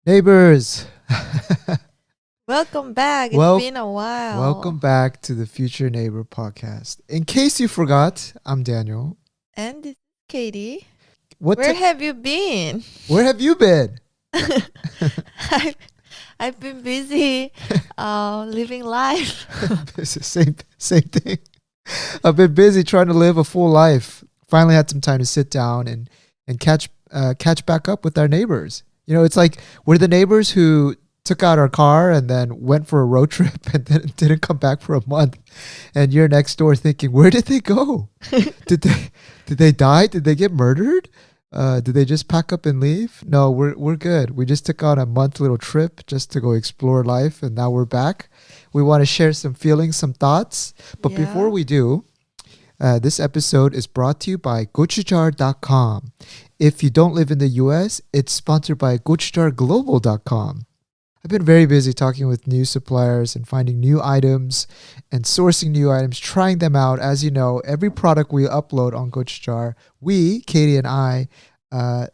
Neighbors, Welcome back. It's well, been a while. welcome back to the Future Neighbor podcast. In case you forgot, I'm Daniel. And this is Katie. What? Where have you been? Where have you been? I've been busy living life. same thing. I've been busy trying to live a full life. Finally, had some time to sit down and catch back up with our neighbors. You know, it's like we're the neighbors who took out our car and then went for a road trip and then didn't come back for a month. And you're next door thinking, where did they go? did they die? Did they get murdered? Did they just pack up and leave? No, we're good. We just took on a month little trip just to go explore life, and now we're back. We want to share some feelings, some thoughts. But before we do, this episode is brought to you by Gochujar.com. If you don't live in the US, it's sponsored by GochujarGlobal.com. I've been very busy talking with new suppliers and finding new items and sourcing new items, trying them out. As you know, every product we upload on Gochujar, we, Katie and I,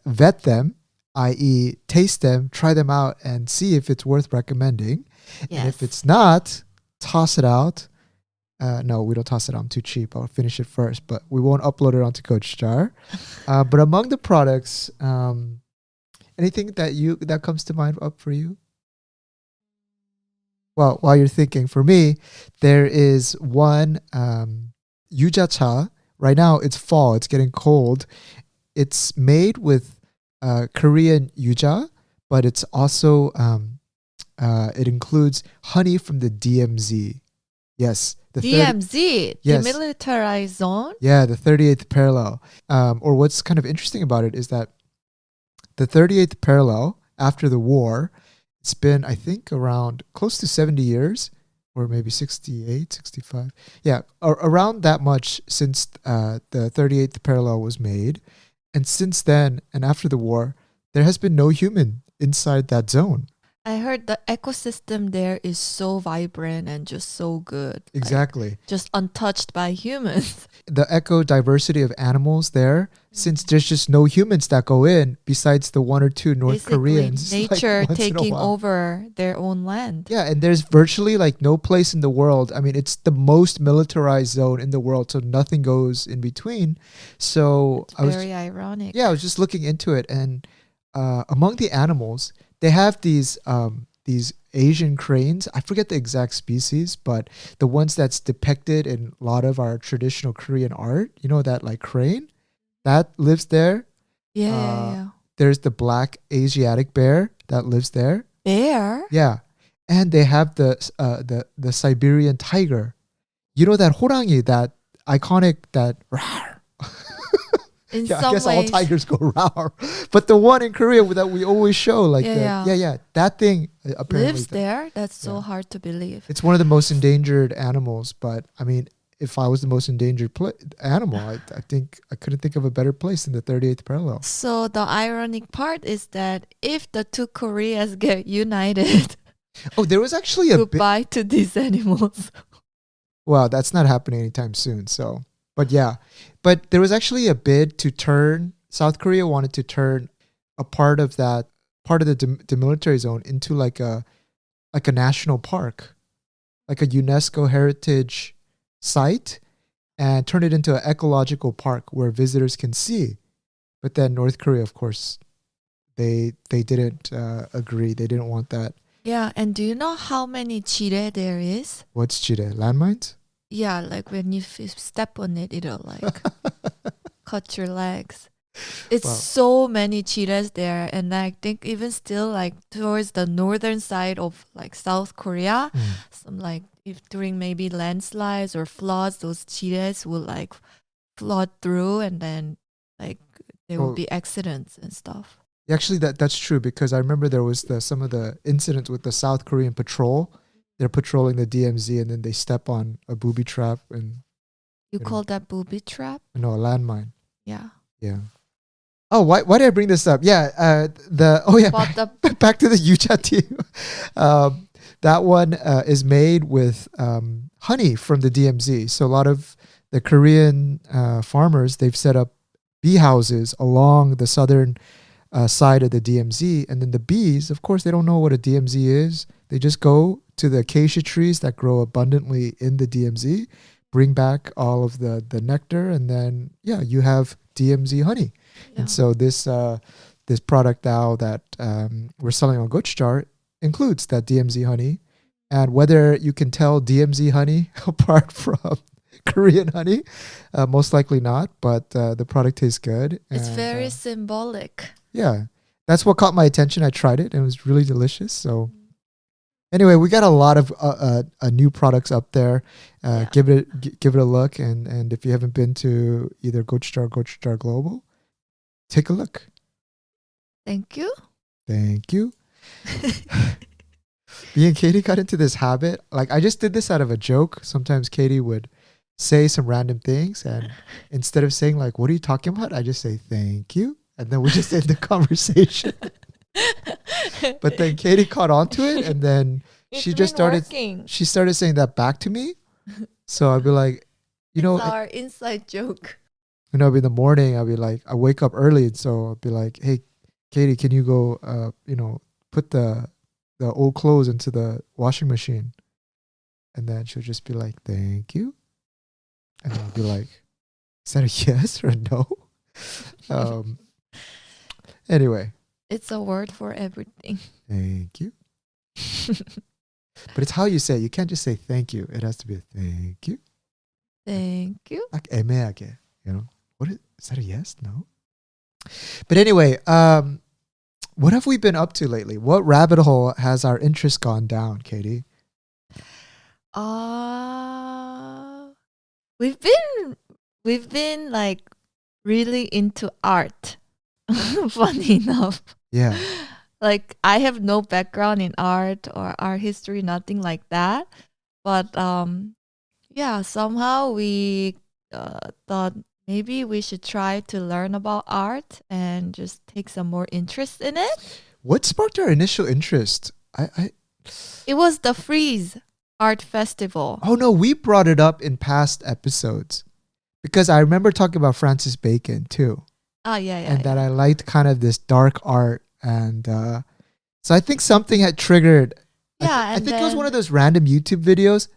vet them, i.e. taste them, try them out, and see if it's worth recommending. Yes. And if it's not, toss it out. No, we don't toss it out. I'm too cheap. I'll finish it first, but we won't upload it onto Gochujar. But among the products, anything that comes to mind up for you? Well, while you're thinking, for me, there is one Yuja-cha. Right now, it's fall. It's getting cold. It's made with Korean yuja, but it's also it includes honey from the DMZ. Yes. DMZ, Yes. Demilitarized Zone. Yeah, the 38th parallel. Or what's kind of interesting about it is that the 38th parallel, after the war, it's been, I think, around close to 70 years, or maybe 68, 65. Yeah, around that much since the 38th parallel was made. And since then, and after the war, there has been no human inside that zone. I heard the ecosystem there is so vibrant and just so good. Exactly. Just untouched by humans. The eco diversity of animals there, since there's just no humans that go in besides the one or two North Basically, Koreans. nature once in a taking while. over their own land. Yeah, and there's virtually like no place in the world. I mean, it's the most militarized zone in the world, so nothing goes in between. So It's very ironic. I was just looking into it, and among the animals, they have these Asian cranes. I forget the exact species, but the ones that's depicted in a lot of our traditional Korean art, you know, that like crane that lives there. Yeah. There's the black Asiatic bear that lives there. Bear? Yeah, and they have the Siberian tiger. You know that 호랑이, that iconic, that. In Yeah, some I guess ways, all tigers go rawr. But the one in Korea that we always show, like that thing apparently lives there. That's so Yeah. hard to believe. It's one of the most endangered animals. But I mean, if I was the most endangered animal, I think I couldn't think of a better place than the 38th parallel. So the ironic part is that if the two Koreas get united, Oh, there was actually a bit. goodbye to these animals. Well, that's not happening anytime soon. So, but yeah, but there was actually a bid to turn. South Korea wanted to turn a part of the demilitarized zone into like a national park, like a UNESCO heritage site, and turn it into an ecological park where visitors can see. But then North Korea, of course, they didn't agree. They didn't want that. Yeah, and do you know how many chire there is? What's Chile? Landmines? Yeah, like when you step on it, it'll like cut your legs. It's Wow. so many chires there, and I think even still like towards the northern side of like South Korea, some like if during maybe landslides or floods, those chires will like flood through, and then like there will Oh. be accidents and stuff. Actually, that's true, because I remember there was some of the incidents with the South Korean patrol. They're patrolling the DMZ and then they step on a booby trap and You know. call that booby trap? a landmine. Yeah. Yeah. Oh, why did I bring this up? Yeah, But the back to the Yuja tea. That one is made with honey from the DMZ. So a lot of the Korean farmers, they've set up bee houses along the southern side of the DMZ. And then the bees, of course, they don't know what a DMZ is. They just go to the acacia trees that grow abundantly in the DMZ, bring back all of the nectar, and then you have DMZ honey. Yeah. And so this product now that we're selling on Gochujar includes that DMZ honey. And whether you can tell DMZ honey apart from Korean honey, most likely not, but the product tastes good. It's and, very symbolic. Yeah, that's what caught my attention. I tried it and it was really delicious. So anyway, we got a lot of new products up there. Give it a look, and if you haven't been to either Gochujar or Gochujar Global, take a look. Thank you. Thank you. Me and Katie got into this habit. Like, I just did this out of a joke. Sometimes Katie would say some random things, and instead of saying like, "What are you talking about?" I just say "Thank you," and then we just end the conversation. But then Katie caught on to it, and then she started saying that back to me. So I'd be like, it's our inside joke. In the morning, I'll be like, I wake up early, and so I'll be like, "Hey, Katie, can you go, put the old clothes into the washing machine?" And then she'll just be like, "Thank you." And I'll be like, "Is that a yes or a no?" Anyway. It's a word for everything. Thank you. But it's how you say it. You can't just say thank you. It has to be a thank you. Thank you. Like 애매하게, is that a yes? No? But anyway, what have we been up to lately? What rabbit hole has our interest gone down, Katie? We've been like really into art. Funny enough. Yeah. Like, I have no background in art or art history, nothing like that. But somehow we thought maybe we should try to learn about art and just take some more interest in it. What sparked our initial interest? It was the Freeze Art Festival. Oh no, we brought it up in past episodes because I remember talking about Francis Bacon too. And that I liked kind of this dark art, and so I think something had triggered. I think it was one of those random YouTube videos,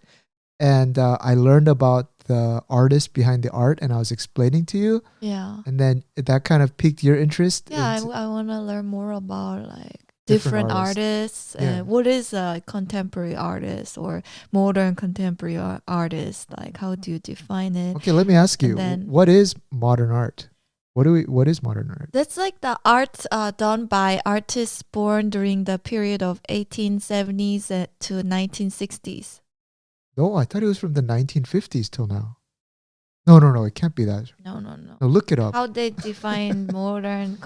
and I learned about the artist behind the art, and I was explaining to you. Yeah. And then that kind of piqued your interest. Yeah, I want to learn more about like different artists. What is a contemporary artist or modern contemporary artist? Like, how do you define it? Okay, let me ask you, what is modern art? What is modern art? That's like the art done by artists born during the period of 1870s to 1960s. No, I thought it was from the 1950s till now. No, it can't be that. No. No, look it up. How they define modern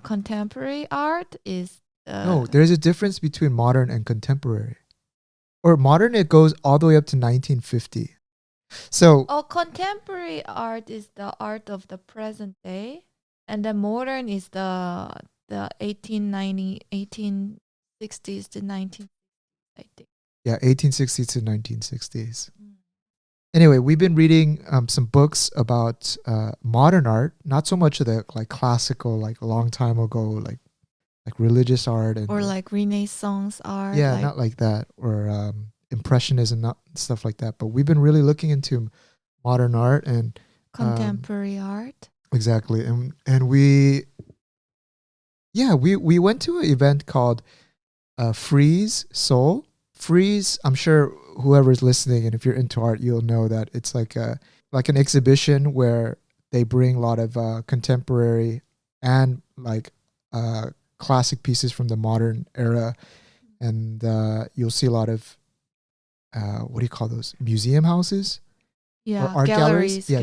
contemporary art is... No, there's a difference between modern and contemporary. Or modern, it goes all the way up to 1950. So contemporary art is the art of the present day, and the modern is the 1860s to 1960s, I think. Yeah, 1860s to 1960s. Anyway, we've been reading some books about modern art, not so much of the like classical, like a long time ago, like religious art or like Renaissance art. Yeah, not like that, or Impressionism, not stuff like that. But we've been really looking into modern art and contemporary art. Exactly, and we went to an event called Freeze Seoul. Freeze, I'm sure whoever's listening, and if you're into art, you'll know that it's like an exhibition where they bring a lot of contemporary and like classic pieces from the modern era, and you'll see a lot of what do you call those, museum houses? Yeah, art galleries. Yeah,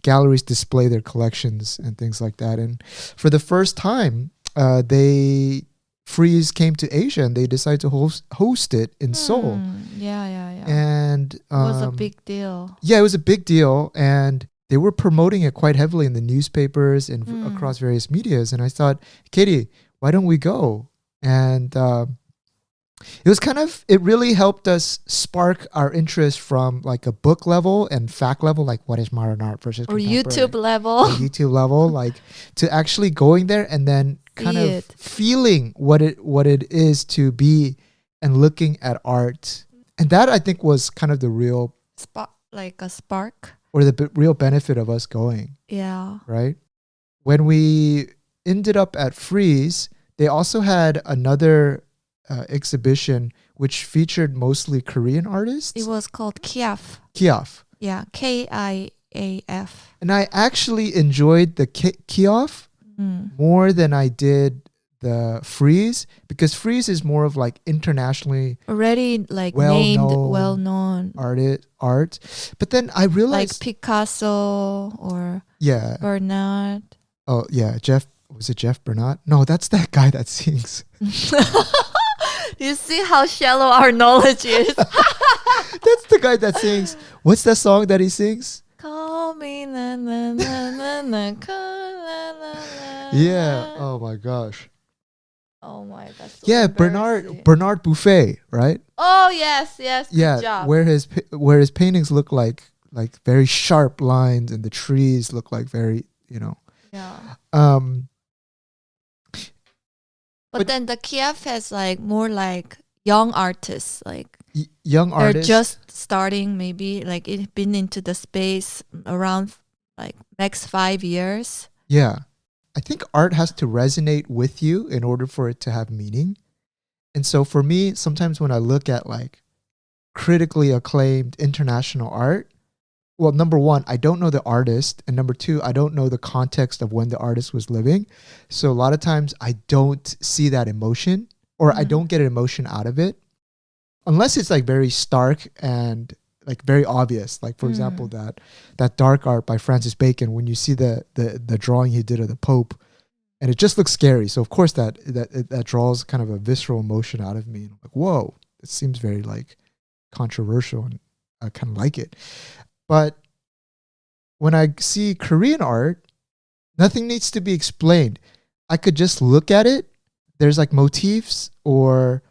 galleries display their collections and things like that. And for the first time, Freeze came to Asia, and they decided to host it in Seoul. Yeah. And it was a big deal. Yeah, it was a big deal, and they were promoting it quite heavily in the newspapers and across various medias. And I thought, Katie, why don't we go? And it really helped us spark our interest from like a book level and fact level, like what is modern art versus or YouTube level, like to actually going there and then kind See of it. feeling what it is to be and looking at art. And that I think was kind of the real Like a spark. or the real benefit of us going, Yeah. right? When we ended up at Freeze, they also had another exhibition which featured mostly Korean artists. It was called Kiaf. Kiaf. Yeah, Kiaf. And I actually enjoyed the Kiaf more than I did the Freeze, because Freeze is more of like internationally Already like well-known well-known. art. But then I Like realized, Picasso or yeah. Bernard. Oh yeah, was it Jeff Bernat? No, that's that guy that sings. You see how shallow our knowledge is. That's the guy that sings. What's that song that he sings? Call me na na na na na call, la, la, la, Yeah. la. Oh my gosh. Oh my, that's so Yeah, embarrassing. Bernard Buffet, right? Oh yes, good Yeah, job. where his paintings look like very sharp lines, and the trees look like very, Yeah. um But then the Kiev has like more like young artists, like young they're artists. just starting, maybe like it been into the space around like next 5 years. Yeah. I think art has to resonate with you in order for it to have meaning. And so for me, sometimes when I look at like critically acclaimed international art, well, number one, I don't know the artist. And number two, I don't know the context of when the artist was living. So a lot of times I don't see that emotion, or I don't get an emotion out of it. Unless it's like very stark and like very obvious. Like for example, that dark art by Francis Bacon, when you see the drawing he did of the Pope, and it just looks scary. So of course that draws kind of a visceral emotion out of me. And I'm like, whoa, it seems very like controversial, and I kind of like it. But when I see Korean art, nothing needs to be explained. I could just look at it. There's like motifs or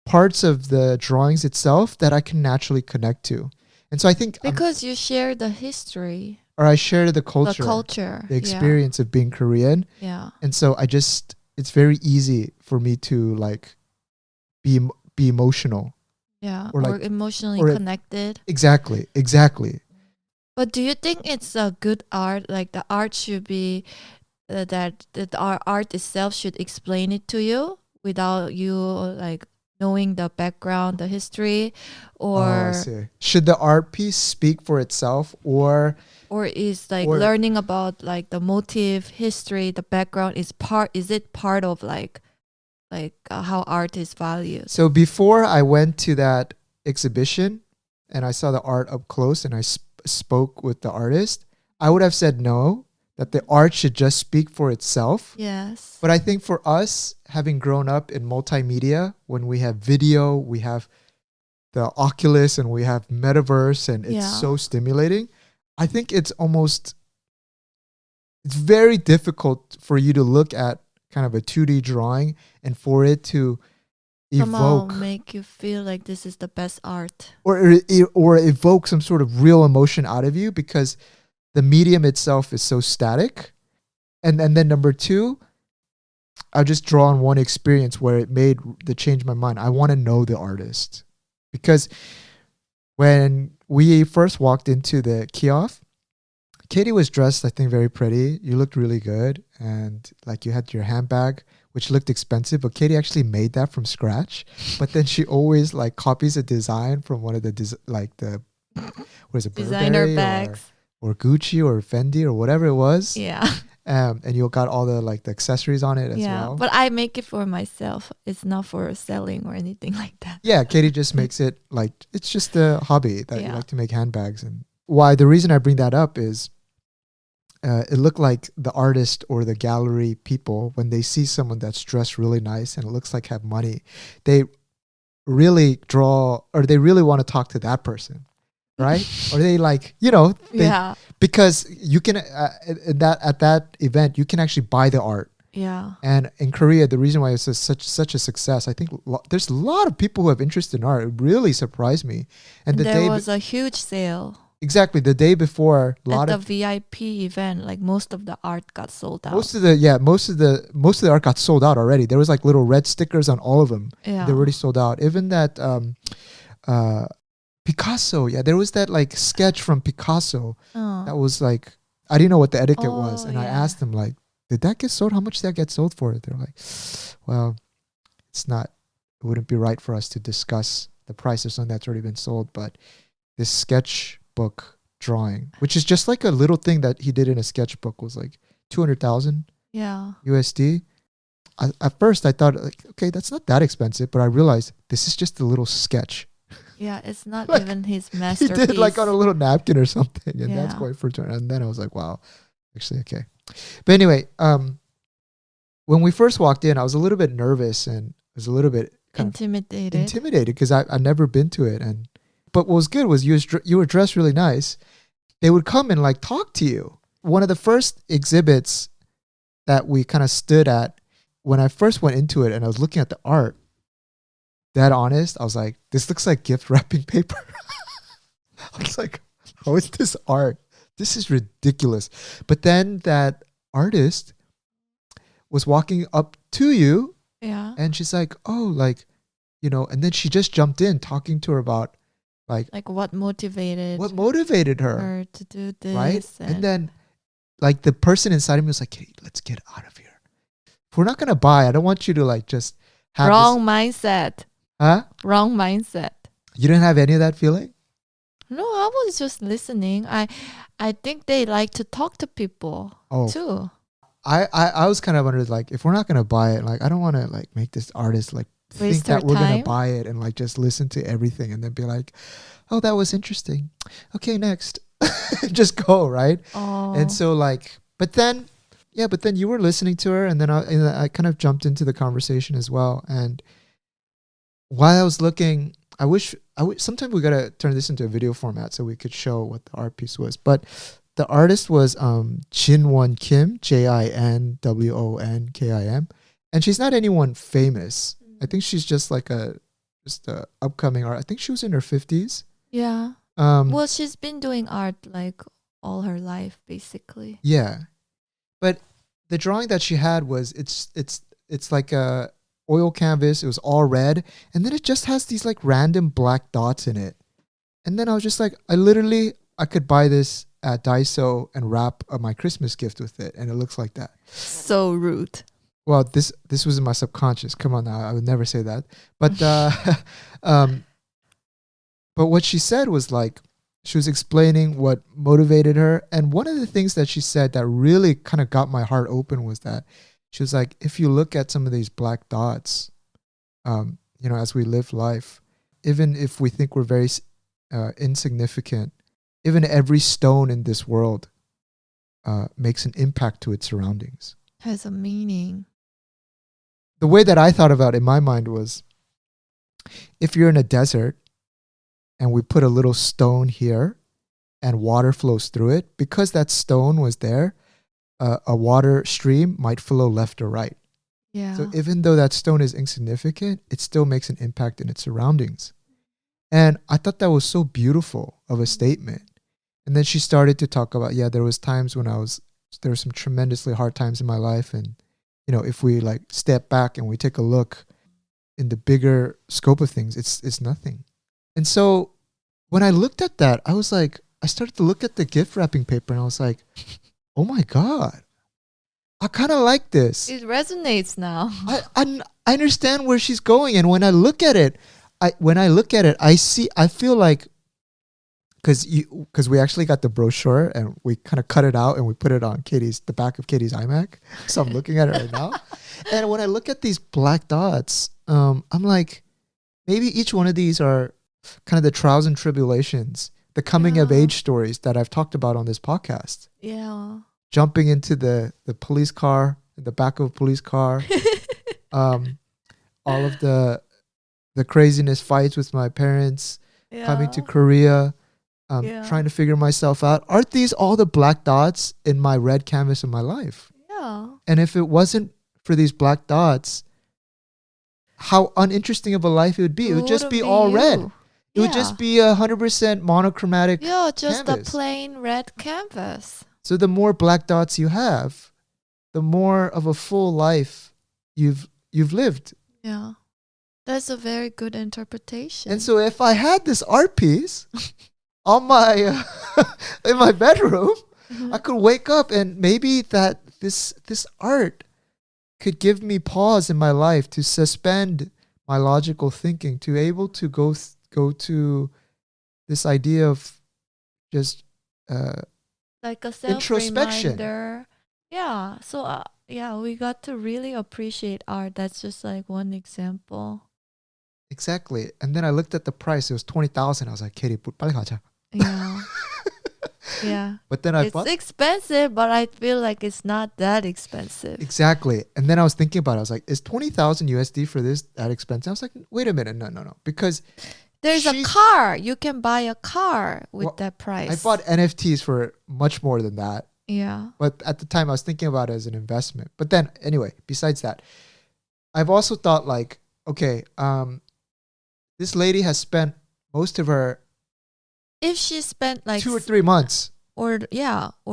parts of the drawings itself that I can naturally connect to. And so I think Because you share the history, or I share the culture, the experience of being Korean. Yeah. And so it's very easy for me to like be emotional. Yeah. Or Or, like- emotionally or- connected. Exactly. But do you think it's a good art? Like the art should be that our art itself should explain it to you without you like knowing the background, the history, Oh, I or see. Should the art piece speak for itself, or is like or- learning about like the motive, history, the background is it part of like how art is valued? so before I went to that exhibition and I saw the art up close and I spoke with the artist, I would have said no, that the art should just speak for itself. Yes. But I think for us, having grown up in multimedia, when we have video, we have the Oculus and we have metaverse, and it's Yeah. so stimulating, I think it's very difficult for you to look at kind of a 2D drawing and for it to Somehow evoke make you feel like this is the best art. or evoke some sort of real emotion out of you, because the medium itself is so static. And then number two, I'll just draw on one experience where it made the change my mind. I want to know the artist, because when we first walked into the kiosk, Katie was dressed, I think, very pretty. You looked really good, and like you had your handbag, which looked expensive, but Katie actually made that from scratch. But then she always like copies a design from one of the Designer Burberry bags. or Gucci or Fendi or whatever it was. Yeah. And you got all the like the accessories on it as Yeah. well. But I make it for myself. It's not for selling or anything like that. Yeah, Katie just makes it like it's just a hobby that you Yeah. like to make handbags. And why the reason I bring that up is it looked like the artist or the gallery people, when they see someone that's dressed really nice and it looks like have money, they really draw, or they really want to talk to that person, right? Or they like, Yeah. because you can at that event you can actually buy the art. Yeah. And in Korea, the reason why it's such a success, I think there's a lot of people who have interest in art. It really surprised me. And the There day was a huge sale. exactly the day before, a At lot the of VIP event, like most of the art got sold out. most of the art got sold out already. There was like little red stickers on all of them. Yeah. They already sold out. Even that Picasso, there was that like sketch from Picasso that was like, I didn't know what the etiquette was, and I asked them like, did that get sold? How much did that get sold for? They're like, well, it wouldn't be right for us to discuss the price of something that's already been sold, but this sketchbook drawing, which is just like a little thing that he did in a sketchbook, was like 200,000 USD. At first I thought like, okay, that's not that expensive, but I realized this is just a little sketch. Yeah, it's not Like, even his He masterpiece. did like on a little napkin or something, and that's Yeah. going for 200. And then I was like, wow, actually, okay. But anyway, when we first walked in, I was a little bit nervous and was a little bit kind of intimidated because I've never been to it. But what was good was you were dressed really nice. They would come and like talk to you. One of the first exhibits that we kind of stood at, when I first went into it and I was looking at the art, that honest, I was like, this looks like gift wrapping paper. I was like, how is this art? This is ridiculous. But then that artist was walking up to you, and she's like, oh, like, and then she just jumped in talking to her about like what motivated her to do this, right? And then like the person inside of me was like, hey, let's get out of here. If we're not gonna buy, I don't want you to like just have wrong mindset. Huh? Wrong mindset. You didn't have any of that feeling? No, I was just listening. I think they like to talk to people too. I was kind of wondering, like, if we're not gonna buy it, like, I don't want to like make this artist like Waste think that her we're time. gonna buy it and like just listen to everything and then be like, oh, that was interesting. Okay, next. Just go, right? Oh. And so like, but then you were listening to her, and then I kind of jumped into the conversation as well. And while I was looking, I wish sometimes we gotta turn this into a video format so we could show what the art piece was. But the artist was Jinwon Kim, JinWonKim, and she's not anyone famous. I think she's just like a upcoming art. I think she was in her 50s. Yeah. Well, she's been doing art like all her life, basically. Yeah, but the drawing that she had was it's like a oil canvas. It was all red, and then it just has these like random black dots in it. And then I was just like, I could buy this at Daiso and wrap my Christmas gift with it, and it looks like that. So rude. Well, this was in my subconscious. Come on now, I would never say that. But but what she said was like, she was explaining what motivated her, and one of the things that she said that really kind of got my heart open was that she was like, if you look at some of these black dots, as we live life, even if we think we're very insignificant, even every stone in this world makes an impact to its surroundings. Has a meaning. The way that I thought about it in my mind was, if you're in a desert and we put a little stone here and water flows through it, because that stone was there, a water stream might flow left or right. Yeah. So even though that stone is insignificant, it still makes an impact in its surroundings. And I thought that was so beautiful of a statement. And then she started to talk about, there was times when there were some tremendously hard times in my life. And, if we like step back and we take a look in the bigger scope of things, it's nothing. And so when I looked at that, I was like, I started to look at the gift wrapping paper, and I was like, oh my God, I kind of like this. It resonates now. I understand where she's going. And when I look at it, I feel like, because we actually got the brochure and we kind of cut it out and we put it on the back of Katie's iMac. So I'm looking at it right now. And when I look at these black dots, I'm like, maybe each one of these are kind of the trials and tribulations, the coming of age stories that I've talked about on this podcast. Yeah. Jumping into the police car, in the back of a police car, all of the craziness, fights with my parents, coming to Korea, trying to figure myself out. Aren't these all the black dots in my red canvas of my life? Yeah. And if it wasn't for these black dots, how uninteresting of a life it would be. It would just be all red. It would just be 100% monochromatic yeah, just canvas. a plain red canvas. So the more black dots you have, the more of a full life you've lived. Yeah, that's a very good interpretation. And so if I had this art piece on my in my bedroom, I could wake up and maybe that this art could give me pause in my life to suspend my logical thinking, to able to go to this idea of just like a introspection. self-reminder. Yeah, so yeah, we got to really appreciate art. That's just like one example. Exactly. And then I looked at the price. It was 20,000. I was like, Katie, 빨리 가자. Yeah. Yeah. But then I It's bought expensive, but I feel like it's not that expensive. exactly. And then I was thinking about it. I was like, is 20,000 USD for this that expensive? I was like, wait a minute, no, because There's a car. You can buy a car with Well, that price. I bought NFTs for much more than that. Yeah. But at the time, I was thinking about it as an investment. But then, anyway, besides that, I've also thought like, okay, this lady has spent most of her If she spent like 2 or 3 months. or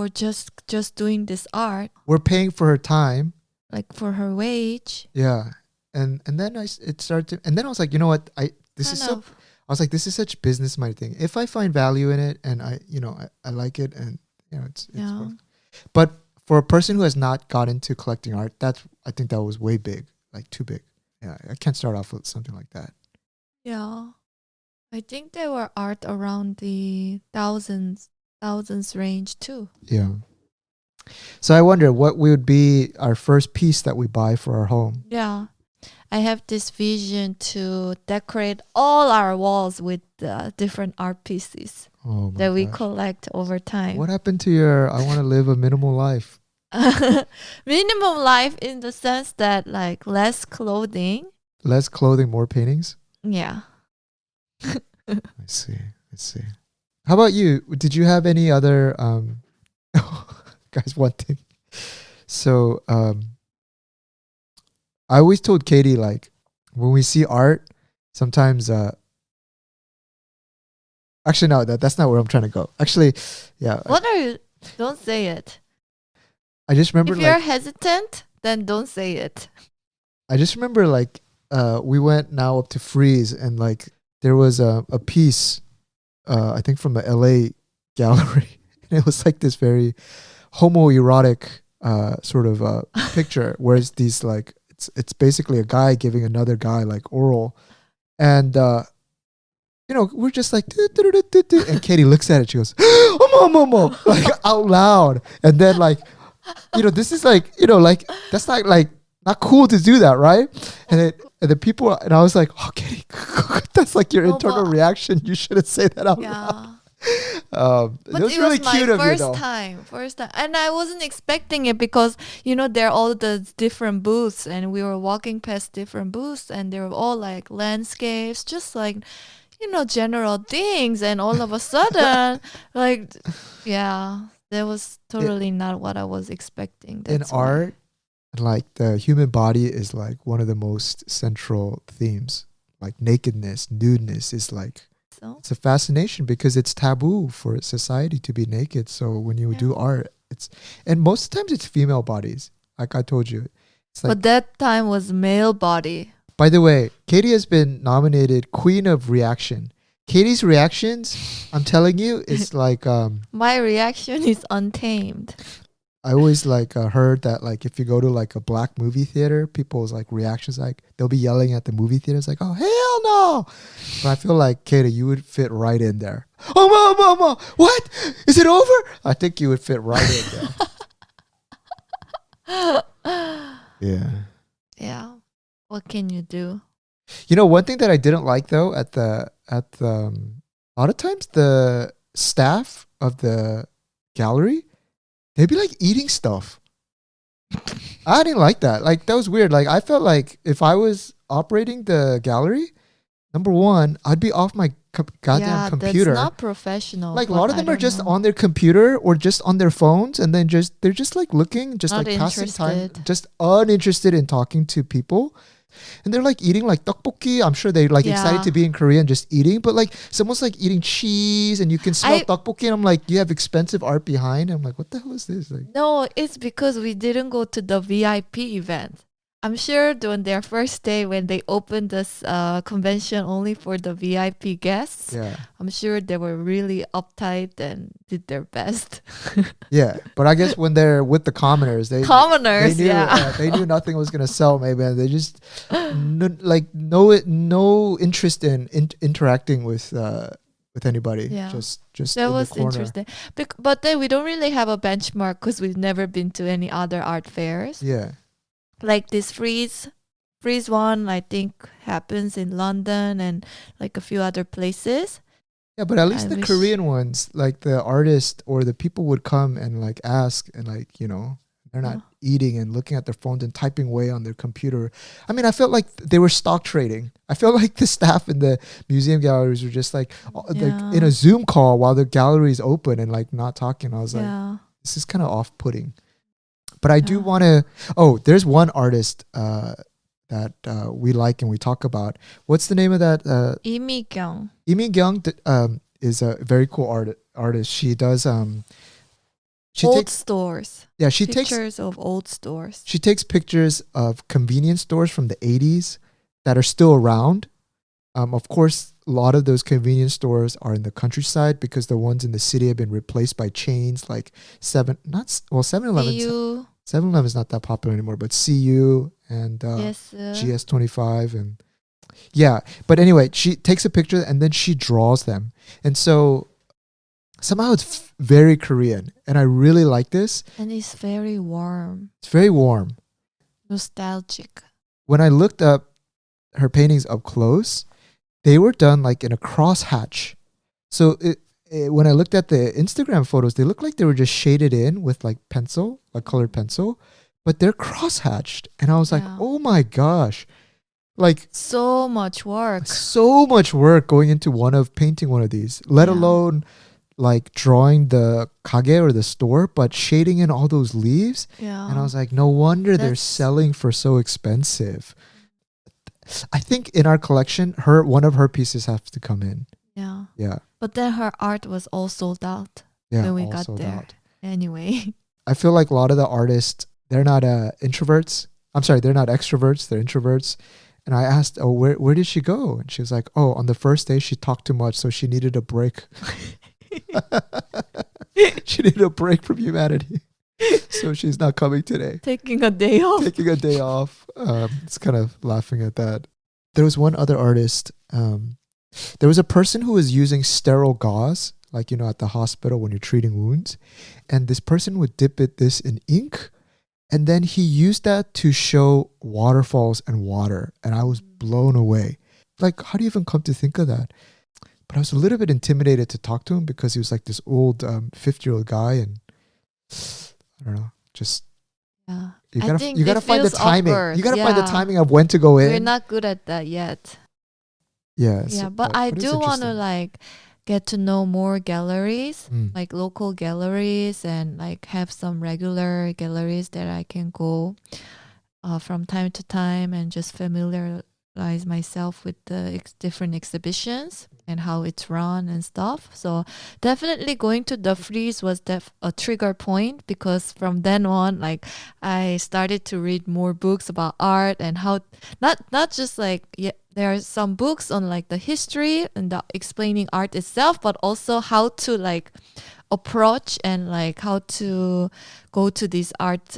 just doing this art We're paying for her time. like for her wage. Yeah, and then it started to, and then I was like, you know what, I was like, this is such business minded thing. If I find value in it and I like it and it's Yeah. worth. But for a person who has not got into collecting art, I think that was way big, like too big. Yeah, I can't start off with something like that. Yeah. I think there were art around the thousands range too. Yeah. So I wonder what would be our first piece that we buy for our home. Yeah. I have this vision to decorate all our walls with different art pieces Oh my that we gosh. collect over time. What happened to your I want to live a minimal life? Minimum life in the sense that like less clothing. Less clothing, more paintings? Yeah. I see. How about you? Did you have any other guys, one thing. So I always told Katie, like, when we see art, sometimes actually no, that's not where I'm trying to go. Actually, yeah. What are you? Don't say it. I just remember If you're like hesitant, then don't say it. I just remember like we went now up to Freeze and like there was a piece I think from the LA gallery and it was like this very homoerotic sort of picture whereas these like it's basically a guy giving another guy like oral and we're just like and Katie looks at it, she goes oh like out loud and then like this is like like that's not cool to do that, right? And the people and I was like, oh, Katie, that's like your internal reaction. You shouldn't say that out loud. But it was really cute of you, though. First time, and I wasn't expecting it because there are all the different booths, and we were walking past different booths, and they were all like landscapes, just like general things, and all of a sudden, like, yeah, that was totally not what I was expecting. That's in art, like the human body is like one of the most central themes. Like nakedness, nudeness is like. So? It's a fascination because it's taboo for society to be naked. So when you do art, and most of the times it's female bodies. Like I told you, it's like, but that time was male body. By the way, Katie has been nominated Queen of Reaction. Katie's reactions, I'm telling you, it's like my reaction is untamed. I always like heard that like if you go to like a black movie theater, people's like reactions like they'll be yelling at the movie theaters like, oh hell no. But I feel like Katie, you would fit right in there. Oh mama, what? Is it over? I think you would fit right in there. Yeah. Yeah. What can you do? One thing that I didn't like though at the a lot of times the staff of the gallery, they'd be like eating stuff. I didn't like that. Like that was weird. Like I felt like if I was operating the gallery, number one, I'd be off my goddamn computer. That's not professional. Like a lot of them are just on their computer or just on their phones, and then they're just like looking, just not like passing time, interested. just uninterested in talking to people. and they're like eating like tteokbokki. I'm sure they're like excited to be in Korea and just eating, but like someone's like eating cheese and you can smell tteokbokki, and I'm like, you have expensive art behind. I'm like, what the hell is this? Like, No, it's because we didn't go to the VIP event. I'm sure during their first day when they opened this convention only for the VIP guests, I'm sure they were really uptight and did their best. Yeah, but I guess when they're with the commoners, they knew nothing was gonna sell, maybe, and they just no interest in interacting with anybody. Just that in was the corner. interesting. But then we don't really have a benchmark because we've never been to any other art fairs. Yeah. Like this freeze one, I think happens in London and like a few other places. Yeah, but at least the Korean ones, like the artist or the people would come and like ask, and like, you know, they're not eating and looking at their phones and typing away on their computer. I mean, I felt like they were stock trading. I felt like the staff in the museum galleries were just like in a Zoom call while the gallery is open and like not talking. I was like, this is kind of off-putting. But I do want to... Oh, there's one artist that we like and we talk about. What's the name of that? Lee Myung. Lee Myung is a very cool artist. She does... old stores. Yeah, she takes pictures of old stores. She takes pictures of convenience stores from the 80s that are still around. Of course, a lot of those convenience stores are in the countryside because the ones in the city have been replaced by chains like 7-Eleven. 7-Eleven is not that popular anymore, but CU and GS25 and But anyway, she takes a picture and then she draws them, and so somehow it's very Korean, and I really like this. And it's very warm. It's very warm, nostalgic. When I looked up her paintings up close, they were done like in a crosshatch. So when I looked at the Instagram photos, they looked like they were just shaded in with like pencil, like colored pencil, but they're crosshatched. And I was like, oh my gosh. Like so much work going into painting one of these, let alone like drawing the kage or the store, but shading in all those leaves. And I was like, no wonder they're selling for so expensive. I think in our collection, one of her pieces have to come in. Yeah. But then her art was all sold out when we got there. Anyway. I feel like a lot of the artists, they're not introverts. I'm sorry, they're not extroverts, they're introverts. And I asked, where did she go? And she was like, on the first day she talked too much, so she needed a break. She needed a break from humanity. So she's not coming today. Taking a day off. It's kind of laughing at that. There was one other artist. There was a person who was using sterile gauze, like, you know, at the hospital when you're treating wounds. And this person would dip this in ink. And then he used that to show waterfalls and water. And I was blown away. Like, how do you even come to think of that? But I was a little bit intimidated to talk to him because he was like this old 50-year-old guy. And I don't know, just... You gotta find the timing. Awkward. You gotta find the timing of when to go in. We're not good at that yet. But I do want to like get to know more galleries, like local galleries, and like have some regular galleries that I can go from time to time and just familiarize myself with the different exhibitions and how it's run and stuff. So definitely going to the freeze was a trigger point, because from then on, like, I started to read more books about art and how not just like there are some books on like the history and the explaining art itself, but also how to like approach and like how to go to these art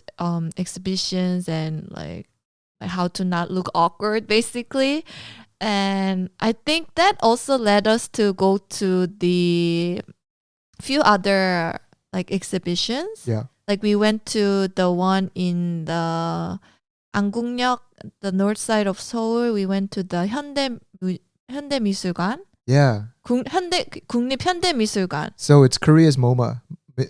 exhibitions and like how to not look awkward, basically. And I think that also led us to go to the few other like exhibitions. Like we went to the one in the 안국역, the north side of Seoul. We went to the 현대미술관. 국립현대미술관. So it's Korea's MoMA,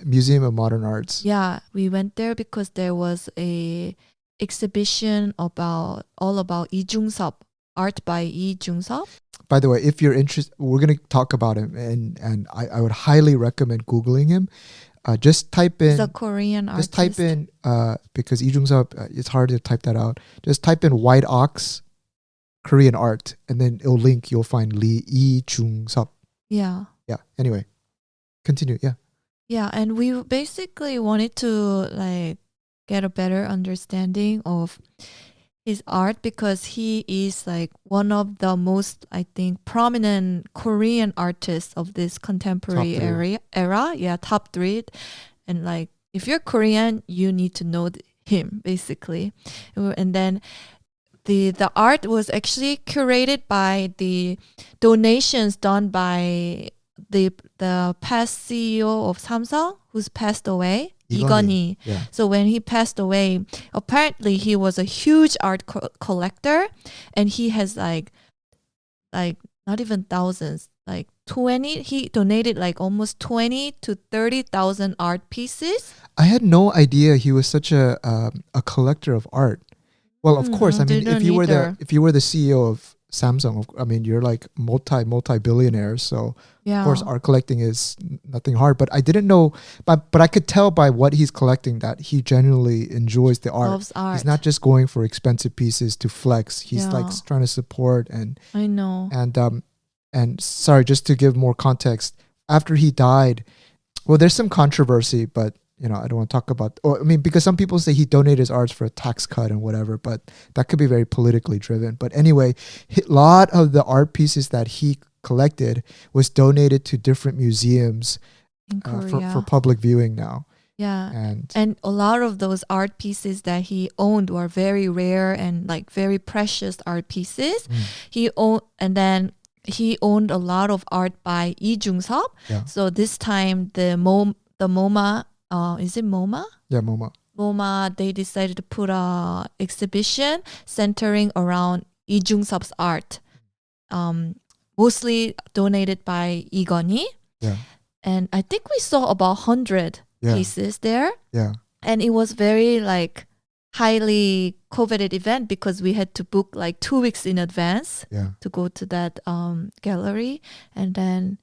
Museum of Modern Arts. We went there because there was a exhibition all about Lee Jung-Seop, art by Lee Jung-Seop. By the way, if you're interested, we're going to talk about him, and I would highly recommend Googling him. Just type in... He's a Korean artist. Just type in, because Lee Jung-Seop, it's hard to type that out. Just type in White Ox Korean art, and then it'll link. You'll find Lee Jung-Seop. Yeah. Yeah. Anyway, continue. Yeah. Yeah, and we basically wanted to like get a better understanding of his art because he is like one of the most, I think, prominent Korean artists of this contemporary Top three. era. Yeah, top three. And like if you're Korean, you need to know him basically. And then the art was actually curated by the donations done by the past CEO of Samsung, who's passed away, Lee Jung-Seop. Yeah. So when he passed away, apparently he was a huge art collector, and he has like not even thousands, like 20. He donated like almost 20 to 30,000 art pieces. I had no idea he was such a collector of art. Well, of course, I mean, if you were the CEO of Samsung, I mean, you're like multi billionaire. So of course, art collecting is nothing hard. But I didn't know, but I could tell by what he's collecting that he genuinely enjoys the art. Loves art. He's not just going for expensive pieces to flex. He's like trying to support and I know. And sorry, just to give more context, after he died, well, there's some controversy, but I don't want to talk about, because some people say he donated his arts for a tax cut and whatever, but that could be very politically driven. But anyway, a lot of the art pieces that he collected was donated to different museums for public viewing now. Yeah. And a lot of those art pieces that he owned were very rare and like very precious art pieces. He owned a lot of art by Lee Jung-Seop. Yeah. So this time the MoMA, is it MoMA? Yeah, MoMA. MoMA, they decided to put a exhibition centering around Lee Jung-Seop's art, mostly donated by Lee Jung-Seop. Yeah. And I think we saw about 100 pieces there. Yeah. And it was very like highly coveted event because we had to book like 2 weeks in advance to go to that gallery. And then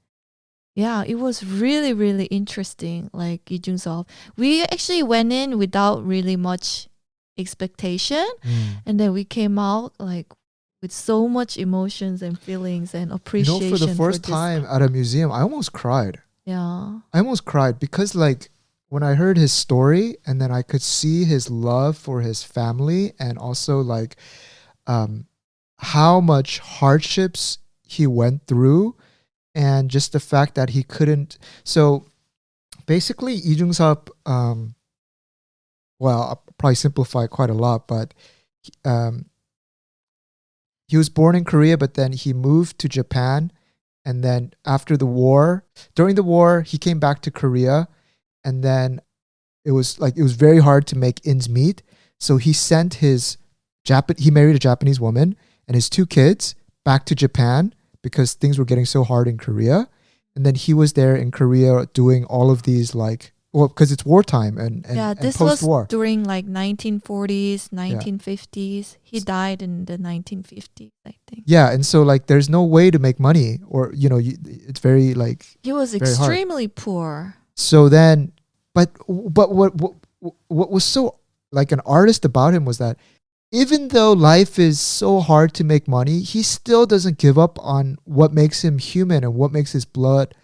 it was really, really interesting, like Lee Jung-Seop. We actually went in without really much expectation. And then we came out like with so much emotions and feelings and appreciation. For the first time at a museum, I almost cried. Yeah. I almost cried because like when I heard his story and then I could see his love for his family and also like how much hardships he went through. And just the fact that he couldn't. So basically, Lee Jung-Seop, well, I'll probably simplify it quite a lot, but he was born in Korea, but then he moved to Japan. And then during the war, he came back to Korea. And then it was very hard to make ends meet. So he sent he married a Japanese woman and his 2 kids back to Japan, because things were getting so hard in Korea. And then he was there in Korea doing all of these because it's wartime and this post-war. Was during like 1940s, 1950s. He died in the 1950s, I think. Yeah, and so like there's no way to make money or, it's very like... He was extremely poor. So then, but what was so like an artist about him was that even though life is so hard to make money, he still doesn't give up on what makes him human and what makes his blood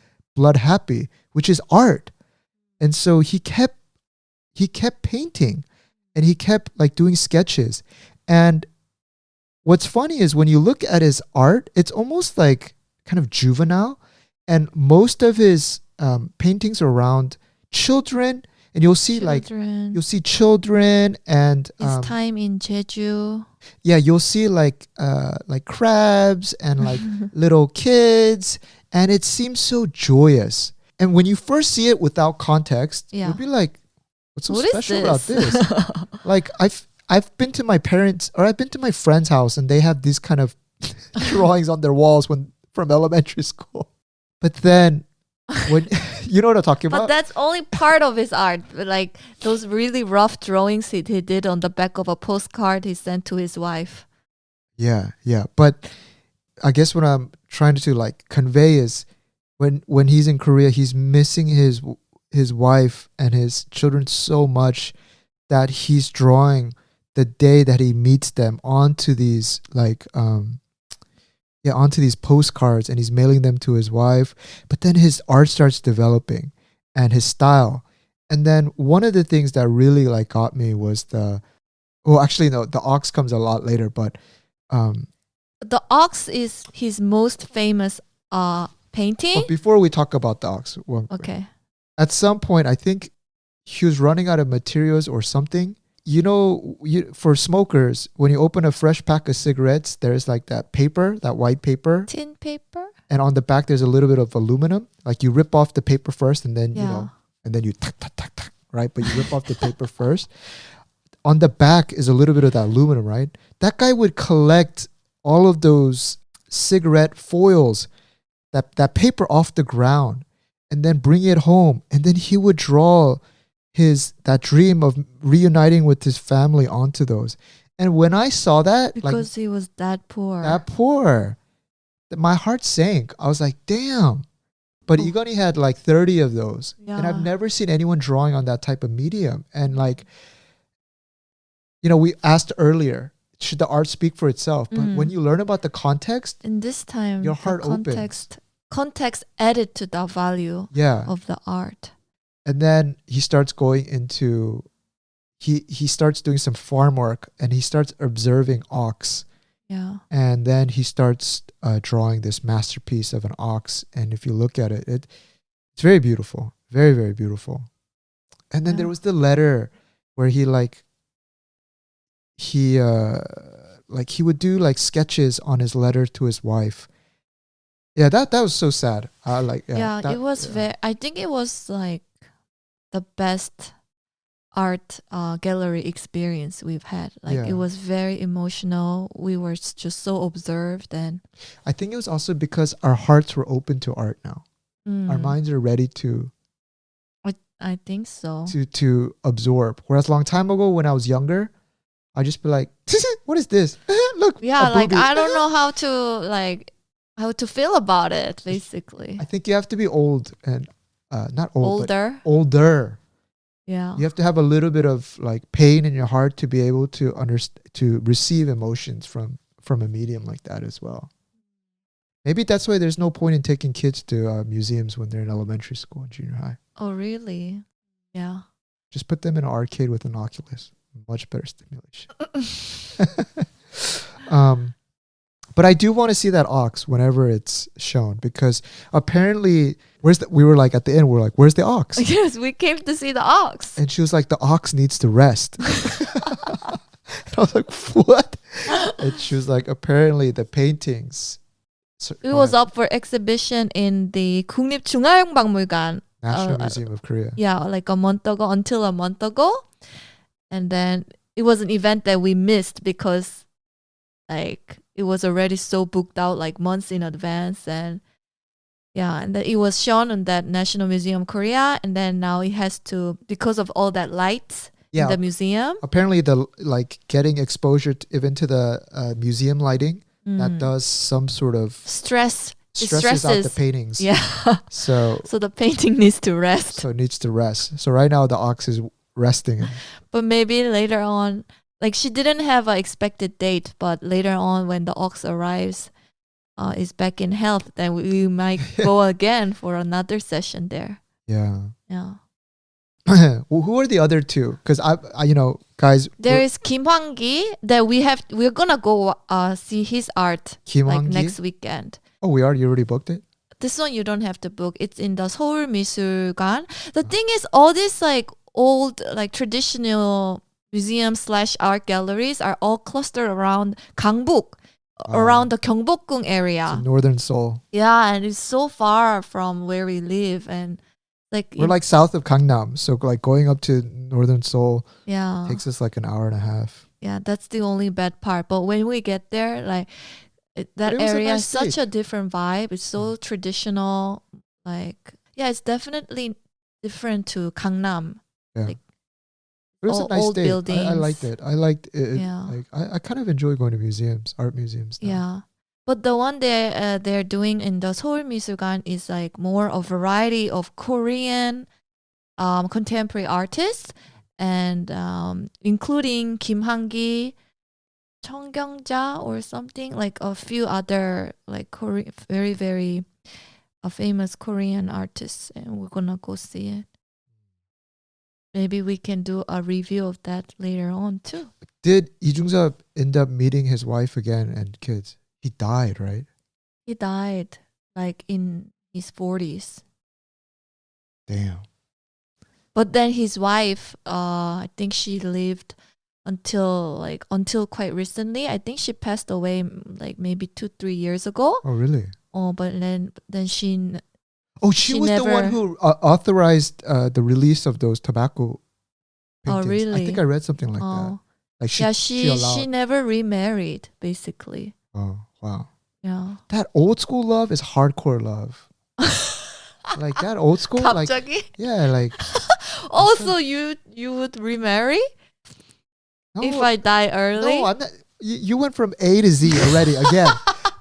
happy, which is art. And so he kept painting and he kept like doing sketches. And what's funny is when you look at his art, it's almost like kind of juvenile. And most of his paintings are around children. And you'll see children and his time in Jeju. Yeah, you'll see like crabs and like little kids, and it seems so joyous. And when you first see it without context, you'll be like, "What's so special about this?" Like I've been to my friend's house, and they have these kind of drawings on their walls from elementary school. But then when you know what I'm talking about? But that's only part of his art. Like those really rough drawings he did on the back of a postcard he sent to his wife. Yeah. But I guess what I'm trying to like convey is when he's in Korea, he's missing his wife and his children so much that he's drawing the day that he meets them onto these like onto these postcards, and he's mailing them to his wife. But then his art starts developing and his style. And then one of the things that really like got me was actually no, the ox comes a lot later, but The ox is his most famous painting. but before we talk about the ox, Okay. at some point I think he was running out of materials or something. You know, for smokers, when you open a fresh pack of cigarettes, there's like that paper, that white paper, Tin paper? and on the back there's a little bit of aluminum. Like you rip off the paper first, and then Yeah. and then you tack, tack, tack, tack, right? But you rip off the paper first. On the back is a little bit of that aluminum, right? That guy would collect all of those cigarette foils, that paper off the ground, and then bring it home, and then he would draw that dream of reuniting with his family onto those. And when I saw that, Because he was that poor. my heart sank. I was like, damn. But Igoni had like 30 of those. Yeah. And I've never seen anyone drawing on that type of medium. And like, we asked earlier, should the art speak for itself? But when you learn about the context, In this time, your the heart opens. context added to the value of the art. And then he starts going into, he starts doing some farm work, and he starts observing ox. Yeah. And then he starts drawing this masterpiece of an ox. And if you look at it, it's very beautiful. Very, very beautiful. And then there was the letter where he would do like sketches on his letter to his wife. Yeah, that was so sad. It was I think it was like the best art gallery experience we've had. It was very emotional. We were just so observed, and I think it was also because our hearts were open to art now. Our minds are ready to I think so. to absorb. Whereas a long time ago when I was younger, I'd just be like, what is this? Look. Yeah, I don't know how to feel about it, basically. I think you have to be old and not old, Older. but older. Yeah. You have to have a little bit of like pain in your heart to be able to to receive emotions from a medium like that as well. Maybe that's why there's no point in taking kids to museums when they're in elementary school and junior high. Oh, really? Yeah. Just put them in an arcade with an Oculus. Much better stimulation. But I do want to see that ox whenever it's shown, because apparently we were like at the end, we're like, where's the ox? Yes, we came to see the ox. And she was like, the ox needs to rest. And I was like, what? And she was like, apparently the paintings. It was up for exhibition in the 국립중앙박물관. National Museum of Korea. Yeah, like until a month ago. And then it was an event that we missed because it was already so booked out like months in advance. And and then it was shown on that National Museum of Korea. And then now it has to, because of all that lights in the museum. Apparently getting exposure even to the museum lighting, that does some sort of stresses out the paintings. Yeah. So the painting needs to rest. So it needs to rest. So right now the ox is resting. But maybe later on, she didn't have an expected date, but later on when the ox arrives, is back in health, then we might go again for another session there. Yeah. Yeah. Well, who are the other two? Because I guys. There is Kim Hwang-gi that we're gonna go see his art Kim Hwang-gi? next weekend. Oh, we are? You already booked it? This one you don't have to book. It's in the Seoul 미술관. The thing is, all these old traditional museum / art galleries are all clustered around Gangbuk, around the Gyeongbokgung area. It's in northern Seoul. Yeah, and it's so far from where we live, and we're south of Gangnam, so going up to northern Seoul takes us an hour and a half. Yeah, that's the only bad part. But when we get there, that area has such a different vibe. It's so traditional. It's definitely different to Gangnam. Yeah. It was a nice old day. buildings. I liked it. I liked it. Yeah. I kind of enjoy going to museums, art museums now. Yeah. But the one they're doing in the Seoul 미술관 is more a variety of Korean contemporary artists, and including Kim Hwang-gi, Cheongja or something, like a few other like very very famous Korean artists, and we're gonna go see it. Maybe we can do a review of that later on too. Did Lee Jung-Seop end up meeting his wife again and kids? He died, right? He died like in his 40s. Damn. But then his wife, I think she lived until quite recently. I think she passed away like maybe 2-3 years ago. Oh, really? Oh, but then she. Oh, she was the one who authorized the release of those tobacco paintings. Oh, really? I think I read something like that. Like she never remarried, basically. Oh, wow. Yeah. That old school love is hardcore love. Like that old school, like 갑자기? yeah, like. Also, you would remarry No, if I die early? No, I'm not. You went from A to Z already again.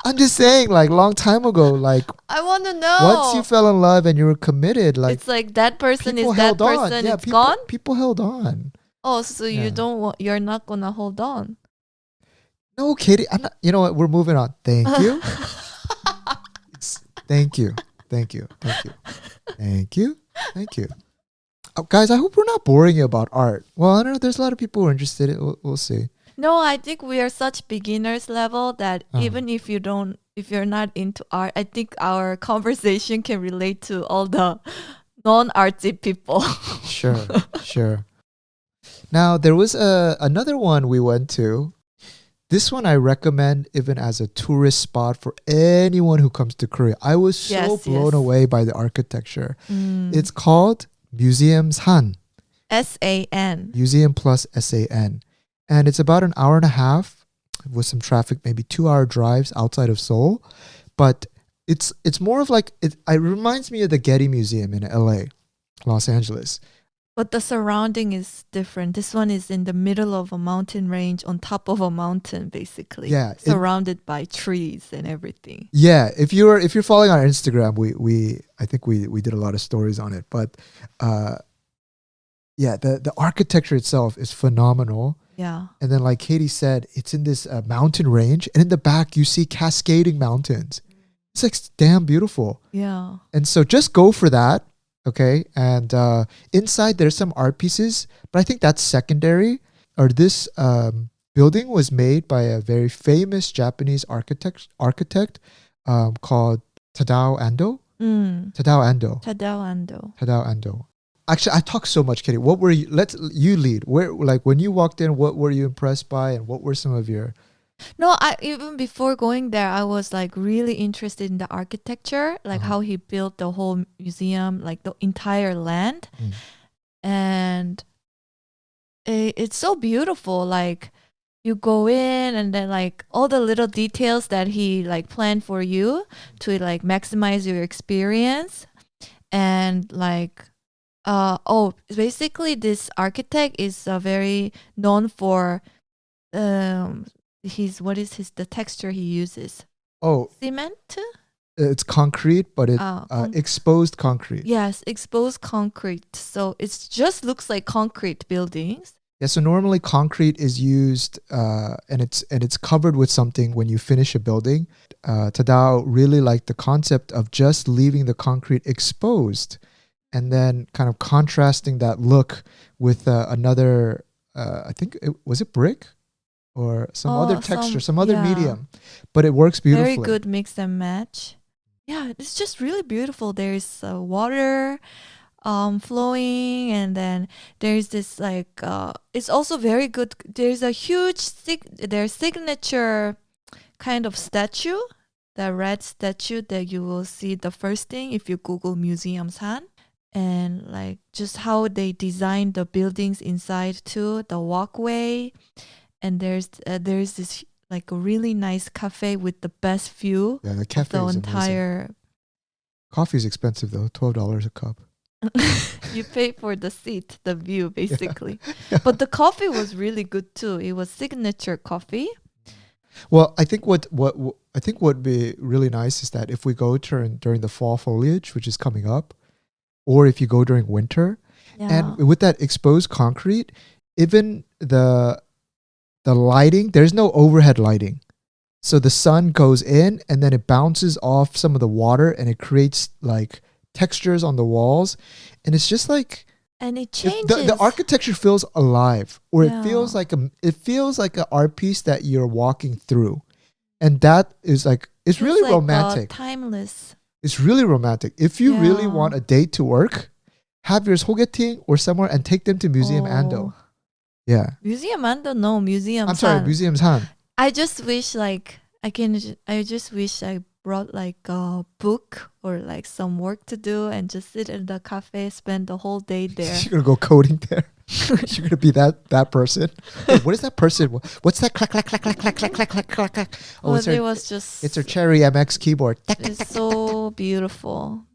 I'm just saying, like long time ago, like I want to know. once you fell in love and you were committed, like it's like that person people is that held on. person. Yeah, It's gone. People held on. Oh, so Yeah. you don't want? You're not gonna hold on. No, Katie, I'm not. You know what? We're moving on. Thank you. Thank you. Thank you. Thank you. Thank you. Thank you. Guys, I hope we're not boring you about art. Well, I don't know. There's a lot of people who are interested. We'll see. No, I think we are such beginners level that even if you're not into art, I think our conversation can relate to all the non-artsy people. Sure. Now, there was another one we went to. This one I recommend even as a tourist spot for anyone who comes to Korea. I was so blown away by the architecture. It's called Museum San. SAN. Museum plus SAN. And it's about an hour and a half with some traffic, maybe 2-hour drives outside of Seoul. But it's more of like, it reminds me of the Getty Museum in LA, Los Angeles. But the surrounding is different. This one is in the middle of a mountain range on top of a mountain, basically. Yeah. Surrounded by trees and everything. Yeah. If you're following our Instagram, I think we did a lot of stories on it. But yeah, the architecture itself is phenomenal. Yeah. And then like Katie said, it's in this mountain range. And in the back, you see cascading mountains. It's like damn beautiful. Yeah. And so just go for that. Okay. And inside, there's some art pieces. But I think that's secondary. Or this building was made by a very famous Japanese architect called Tadao Ando. Tadao Ando. Actually, I talk so much, Katie. What were you? You lead. Where, like, when you walked in, what were you impressed by, and what were some of your? No, even before going there, I was like really interested in the architecture, like how he built the whole museum, like the entire land, and it's so beautiful. Like you go in, and then like all the little details that he like planned for you to like maximize your experience, and like. Basically this architect is very known for the texture he uses. Oh, cement? It's concrete, but it's exposed concrete. Yes, exposed concrete. So it just looks like concrete buildings. Yeah, so normally concrete is used and it's covered with something when you finish a building. Tadao really liked the concept of just leaving the concrete exposed. And then kind of contrasting that look with another, I think, was it brick? Or some other texture, some other medium. But it works beautifully. Very good mix and match. Yeah, it's just really beautiful. There's water flowing, and then there's this like, it's also very good. There's a huge, their signature kind of statue, the red statue that you will see the first thing if you Google Museum San. And like just how they designed the buildings inside too, the walkway, and there's this like a really nice cafe with the best view. Yeah, the cafe is entire. Amazing. Coffee is expensive though, $12 a cup. You pay for the seat, the view, basically. Yeah. But the coffee was really good too. It was signature coffee. Well, I think what would be really nice is that if we go during the fall foliage, which is coming up. Or if you go during winter, and with that exposed concrete, even the the lighting, there's no overhead lighting. So the sun goes in and then it bounces off some of the water and it creates like textures on the walls. And it's just like, And it if changes. the architecture feels alive, or Yeah. it feels like an art piece that you're walking through. And that is like, it's Feels really like, romantic. timeless. It's really romantic. If you really Yeah. want a date to work, have your 소개팅 or somewhere and take them to Museum Ando. Yeah. Museum Ando, no, Museum I'm sorry, San. Museum Han. I just wish like I just wish I brought like a book or like some work to do and just sit in the cafe, spend the whole day there. You're gonna go coding there. You're gonna be that person. Hey, what is that person? What's that clack clack clack clack clack clack clack clack clack clack? Oh, But it was just it's her Cherry MX keyboard. it's so beautiful.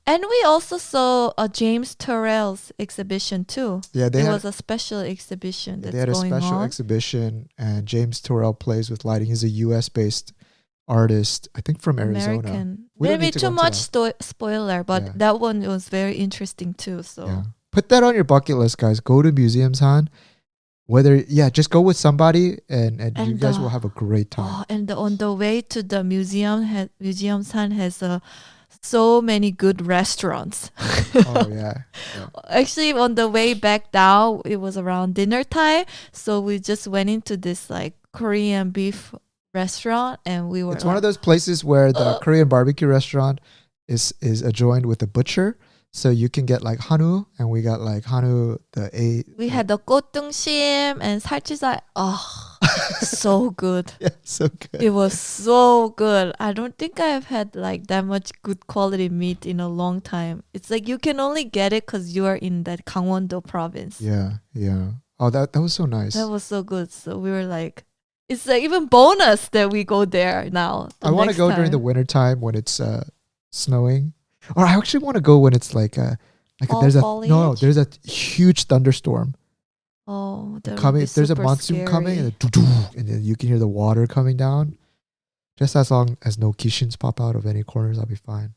And we also saw a James Turrell's exhibition too. Yeah, It was a special exhibition that's they had a going special on. exhibition, and James Turrell plays with lighting. He's a U.S. based artist, I think from Arizona. American. We don't Maybe need to too go into much spoiler, but Yeah. that one was very interesting too. So Yeah. Put that on your bucket list, guys. Go to Museums Han. Just go with somebody and you And, guys will have a great time. oh, and on the way to the Museum San has so many good restaurants. Oh yeah. Actually, on the way back down, it was around dinner time, so we just went into this like Korean beef restaurant, and we were. It's one of those places where the Korean barbecue restaurant is adjoined with a butcher, so you can get like hanwoo, and we got like hanwoo We had the 꽃등심 and 살치살. Oh, so good. Yeah, so good. It was so good. I don't think I've had like that much good quality meat in a long time. It's like you can only get it because you are in that Gangwon-do province. Yeah. Oh, that was so nice. That was so good. So we were like, it's like even bonus that we go there now. I want to go during the winter time when it's snowing, or I actually want to go when it's like Fall there's foliage? there's a huge thunderstorm Oh, that would coming. be There's a super monsoon coming, scary. and then you can hear the water coming down. Just as long as no kishins pop out of any corners, I'll be fine.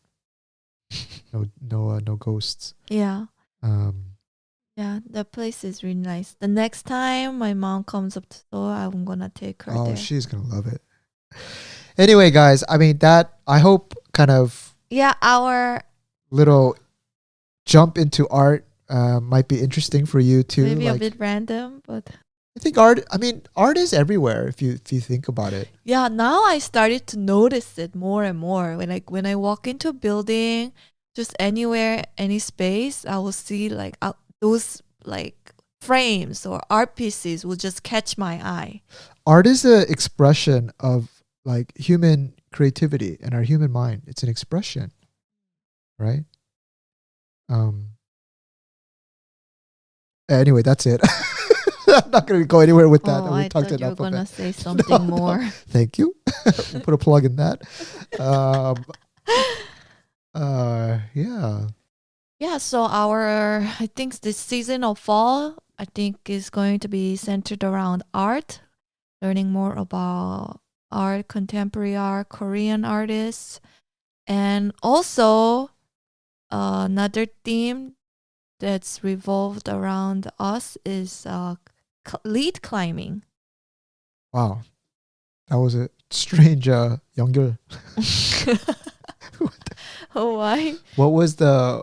No ghosts. Yeah. Um, Yeah, that place is really nice. The next time my mom comes up to Seoul, I'm gonna take her oh, there. she's gonna love it. Anyway, guys, I mean that. I hope kind of Yeah, our little jump into art might be interesting for you too. maybe a Like, bit random, but I think art. I mean, art is everywhere if you think about it. yeah, now I started to notice it more and more. When I walk into a building, just anywhere, any space, I will see like those like frames or art pieces will just catch my eye. Art is an expression of like human creativity and our human mind. It's an expression, right? Anyway, that's it. I'm not going to go anywhere with that. Oh, We I talked thought you were enough of gonna it. say something No. more. Thank you. We'll put a plug in that. Yeah. Yeah, so I think this season of fall, I think is going to be centered around art, learning more about art, contemporary art, Korean artists, and also another theme that's revolved around us is lead climbing. Wow. That was a strange 연결. Oh, why? What was the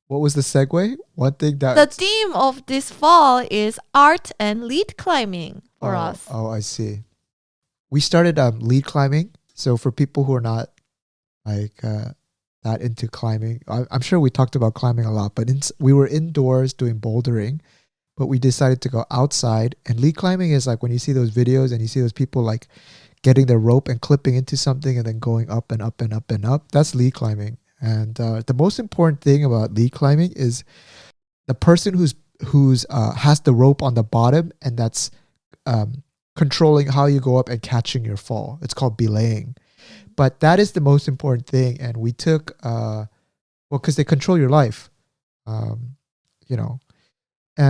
segue? One thing that The theme of this fall is art and lead climbing for us. Oh, I see. We started lead climbing. So for people who are not like that into climbing, I'm sure we talked about climbing a lot, but we were indoors doing bouldering, but we decided to go outside. And lead climbing is like when you see those videos and you see those people like getting their rope and clipping into something and then going up and up and up and up. That's lead climbing. And the most important thing about lead climbing is the person who's has the rope on the bottom, and that's controlling how you go up and catching your fall. It's called belaying. But that is the most important thing. And we took, because they control your life, and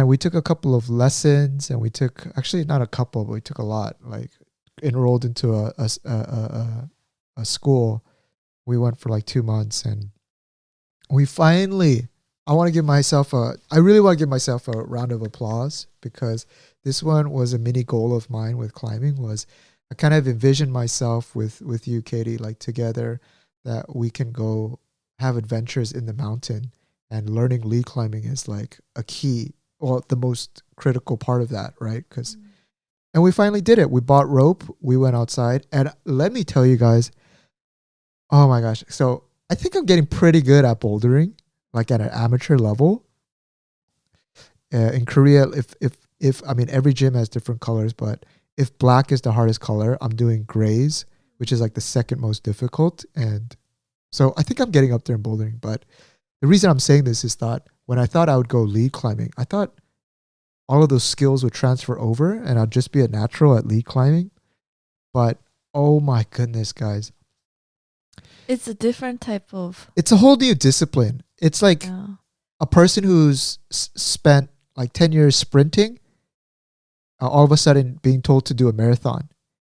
we took a couple of lessons, and we took, actually not a couple, but we took a lot, like enrolled into a school. We went for like 2 months, and we finally I really want to give myself a round of applause because this one was a mini goal of mine with climbing. Was I kind of envisioned myself with you, Katie, like together, that we can go have adventures in the mountain, and learning lead climbing is like a key, well, the most critical part of that, right? And we finally did it. We bought rope, we went outside, and let me tell you guys, oh my gosh. So I think I'm getting pretty good at bouldering, like at an amateur level. In Korea, if I mean, every gym has different colors, but if black is the hardest color, I'm doing grays, which is like the second most difficult. And so I think I'm getting up there in bouldering. But the reason I'm saying this is that when I thought I would go lead climbing, I thought all of those skills would transfer over and I'd just be a natural at lead climbing. But oh my goodness, guys. It's a different type of... It's a whole new discipline. It's like a person who's spent like 10 years sprinting, all of a sudden being told to do a marathon.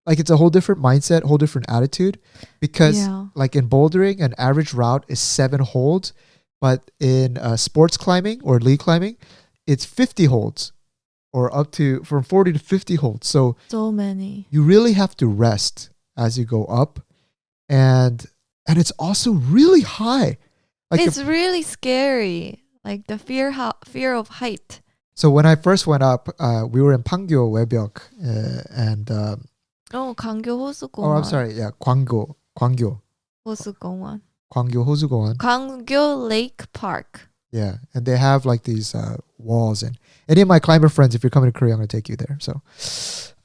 Like it's a whole different mindset, whole different attitude. Because like in bouldering, an average route is 7 holds. But in sports climbing or lead climbing, it's 50 holds. Or up to from 40 to 50 holds. So many. You really have to rest as you go up. And it's also really high. Like it's really scary. Like the fear of height. So when I first went up, we were in Pangyo 외벽 and 광교 호수공원. Oh, I'm sorry. Yeah, 광교 호수공원. 광교 호수공원. 광교 Lake Park. Yeah, and they have like these walls, and any of my climber friends, if you're coming to Korea, I'm going to take you there. So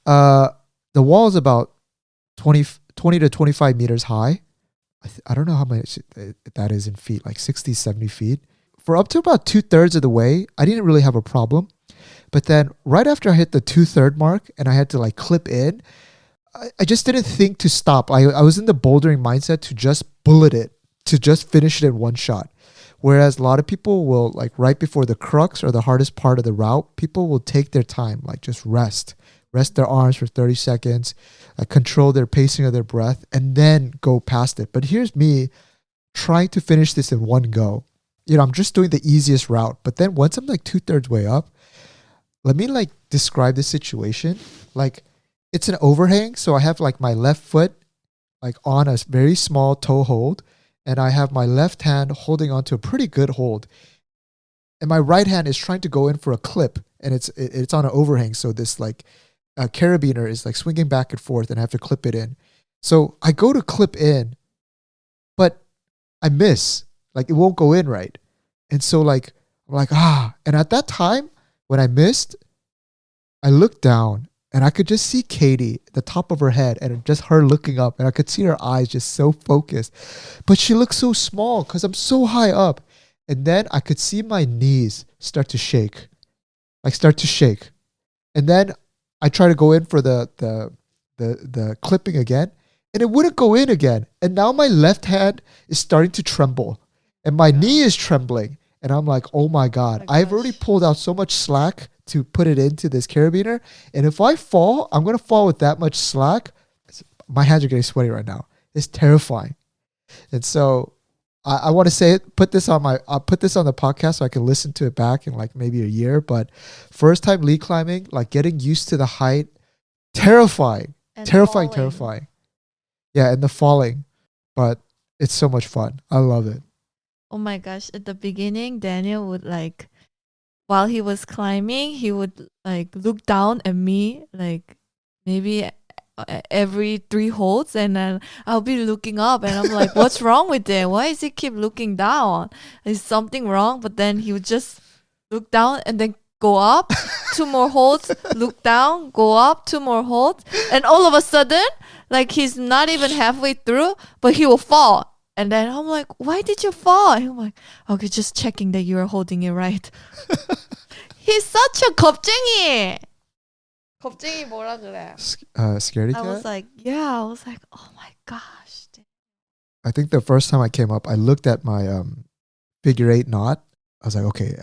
the wall is about 20 to 25 meters high. I don't know how much that is in feet, like 60, 70 feet. For up to about 2/3 of the way, I didn't really have a problem. But then right after I hit the 2/3 mark and I had to like clip in, I just didn't think to stop. I was in the bouldering mindset to just bullet it, to just finish it in one shot. Whereas a lot of people will, like right before the crux or the hardest part of the route, people will take their time, like just rest their arms for 30 seconds, control their pacing of their breath, and then go past it. But here's me trying to finish this in one go. You know, I'm just doing the easiest route. But then once I'm like 2/3 way up, let me like describe the situation. Like it's an overhang. So I have like my left foot like on a very small toe hold. And I have my left hand holding onto a pretty good hold. And my right hand is trying to go in for a clip. And it's on an overhang. So this like carabiner is like swinging back and forth and I have to clip it in. So I go to clip in, but I miss. Like it won't go in right. And so like, I'm like, And at that time, when I missed, I looked down and I could just see Katie, the top of her head, and just her looking up. And I could see her eyes just so focused. But she looked so small because I'm so high up. And then I could see my knees start to shake. And then I try to go in for the clipping again. And it wouldn't go in again. And now my left hand is starting to tremble. And my knee is trembling. And I'm like, oh my God, I've already pulled out so much slack to put it into this carabiner. And if I fall, I'm going to fall with that much slack. My hands are getting sweaty right now. It's terrifying. And so I want to say it, I'll put this on the podcast so I can listen to it back in like maybe a year. But first time lead climbing, like getting used to the height, terrifying. Yeah, and the falling. But it's so much fun. I love it. Oh my gosh. At the beginning, Daniel would like, while he was climbing, he would like look down at me, like maybe every 3 holds, and then I'll be looking up and I'm like, what's wrong with him? Why does he keep looking down? Is something wrong? But then he would just look down and then go up 2 more holds, look down, go up 2 more holds, and all of a sudden, like he's not even halfway through, but he will fall. And then I'm like, why did you fall? And I'm like, okay, just checking that you're holding it right. He's such a 겁쟁이. 겁쟁이 뭐라 그래? Scaredy cat? I was like, oh my gosh. I think the first time I came up, I looked at my figure 8 knot. I was like, okay,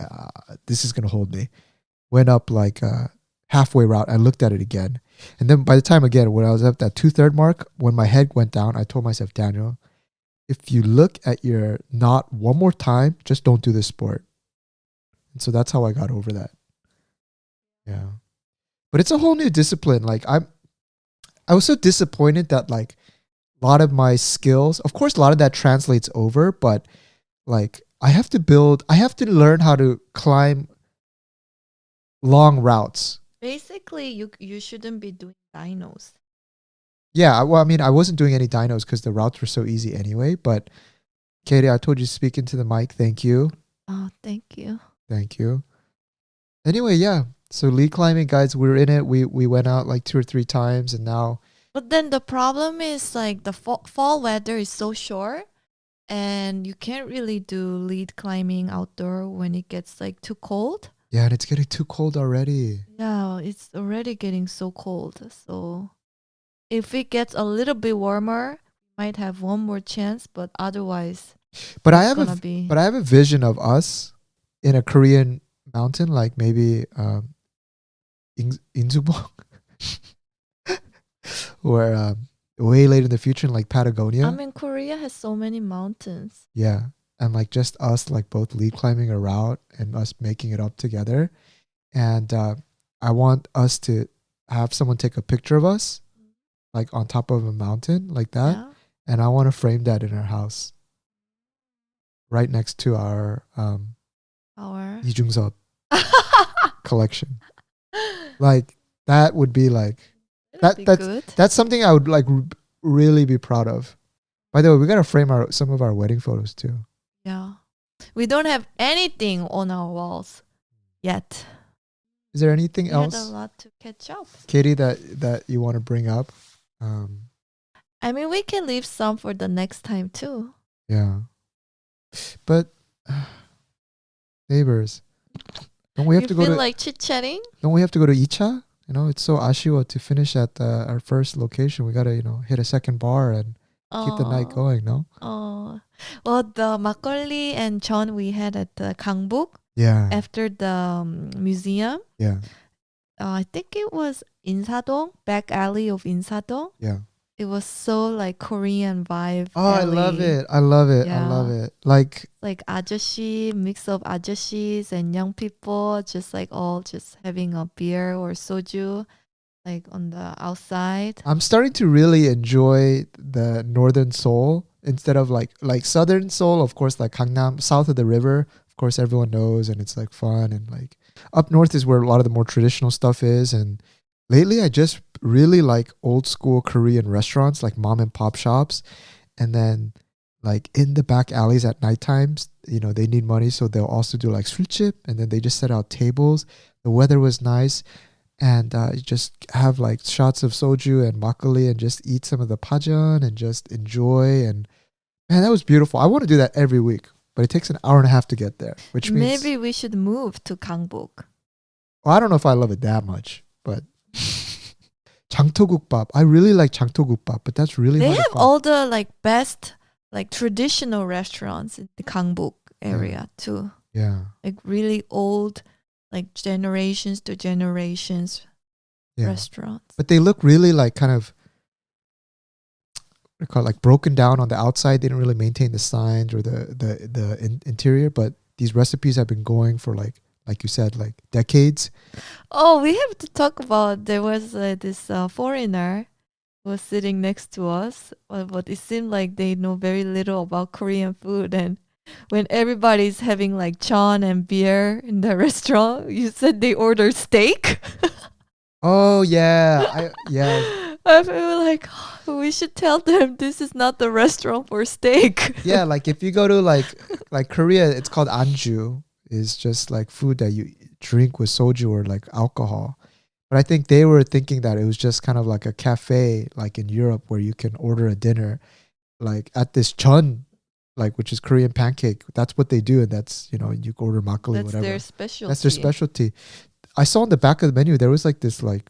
this is going to hold me. Went up like halfway route. I looked at it again. And then by the time again, when I was at that 2/3 mark, when my head went down, I told myself, Daniel, if you look at your knot one more time, just don't do this sport. And so that's how I got over that. Yeah. But it's a whole new discipline. Like I was so disappointed that like a lot of my skills, of course a lot of that translates over, but like I have to learn how to climb long routes. Basically, you shouldn't be doing dynos. Yeah, well, I mean, I wasn't doing any dynos because the routes were so easy anyway. But Katie, I told you to speak into the mic. Thank you. Oh, thank you. Thank you. Anyway, yeah. So lead climbing, guys, we're in it. We went out like 2 or 3 times, and now. But then the problem is like the fall weather is so short, and you can't really do lead climbing outdoor when it gets like too cold. Yeah, and it's getting too cold already. Yeah, it's already getting so cold. So if it gets a little bit warmer, might have one more chance, but otherwise But I have a vision of us in a Korean mountain, like maybe Inzubong, or way later in the future in like Patagonia. I mean, Korea has so many mountains. Yeah. And like just us like both lead climbing a route and us making it up together. And I want us to have someone take a picture of us like on top of a mountain like that. Yeah. And I want to frame that in our house right next to our Lee Jung-Seop collection. Like that would be like that's something I would like really be proud of. By the way, we got to frame some of our wedding photos too. Yeah. We don't have anything on our walls yet. Is there anything else? We had a lot to catch up. Katie, that you want to bring up? I mean, we can leave some for the next time too. Yeah. But neighbors, don't we have to go to like chit-chatting? Don't we have to go to Icha? You know, it's so ashiwa to finish at our first location. We got to, hit a second bar and keep the night going, no? Oh. Well, the makgeolli and jeon we had at the Gangbuk after the museum. Yeah. I think it was Insadong, back alley of Insadong. Yeah. It was so like Korean vibe. Oh, alley. I love it. Yeah. I love it. Like ajashi, mix of ajashis and young people, just like all just having a beer or soju, like on the outside. I'm starting to really enjoy the northern Seoul instead of like southern Seoul. Of course, like Gangnam, south of the river. Of course, everyone knows, and it's like fun. And like up north is where a lot of the more traditional stuff is. And lately, I just really like old school Korean restaurants, like mom and pop shops. And then like in the back alleys at night times, they need money. So they'll also do like 술chip, and then they just set out tables. The weather was nice. And just have like shots of soju and makgeolli and just eat some of the pajeon and just enjoy. And man, that was beautiful. I want to do that every week, but it takes an hour and a half to get there, which means maybe we should move to Gangbuk. Well, I don't know if I love it that much, but 장터국밥. I really like 장터국밥, but that's really they hard have to find. all the like best like traditional restaurants in the Gangbuk area too. Yeah, like really old, like generations to generations restaurants. But they look really like kind of what do you call it, like broken down on the outside. They didn't really maintain the signs or the interior, but these recipes have been going for like you said, like decades. Oh, we have to talk about, there was this foreigner who was sitting next to us, but it seemed like they know very little about Korean food. And when everybody's having like jeon and beer in the restaurant, you said they ordered steak. Oh yeah, I feel like we should tell them this is not the restaurant for steak. Yeah, like if you go to like Korea, it's called anju. Is just like food that you drink with soju or like alcohol. But I think they were thinking that it was just kind of like a cafe like in Europe where you can order a dinner like at this jeon, like which is Korean pancake. That's what they do, and that's you order makgeolli, whatever. Their specialty. That's their specialty. I saw on the back of the menu there was like this like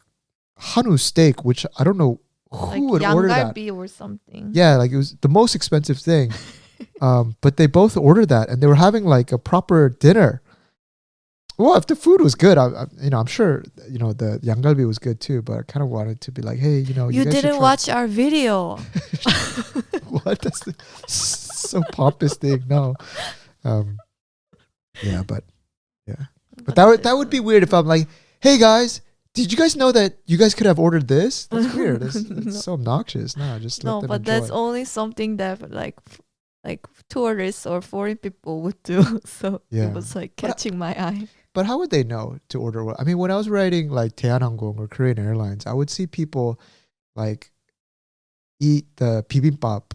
Hanu steak, which I don't know who would order that. Or something. Yeah, like it was the most expensive thing. But they both ordered that, and they were having like a proper dinner. Well, if the food was good, I'm sure the 양갈비 was good too. But I kind of wanted to be like, hey, you guys didn't watch our video. What? That's so pompous thing. No. Yeah, but yeah. But that would be weird if I'm like, hey guys, did you guys know that you guys could have ordered this? That's weird. It's so obnoxious. No, just let No, them but enjoy. that's only something that like tourists or foreign people would do. So Yeah. it was like catching my eye. But how would they know to order what? I mean, when I was riding like Daehanangong or Korean Airlines, I would see people like eat the bibimbap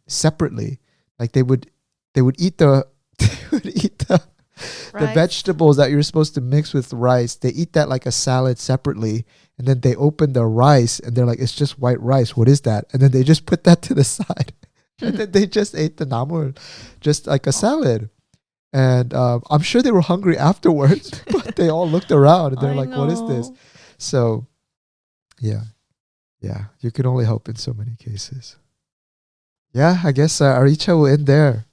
separately. Like they would eat the the Right? vegetables that you're supposed to mix with rice. They eat that like a salad separately, and then they open the rice and they're like, it's just white rice. What is that? And then they just put that to the side, and then they just ate the namul just like a salad. And I'm sure they were hungry afterwards, but they all looked around and they're I like, what is this? know. So, yeah, you can only hope in so many cases. Yeah, I guess Aricha will end there.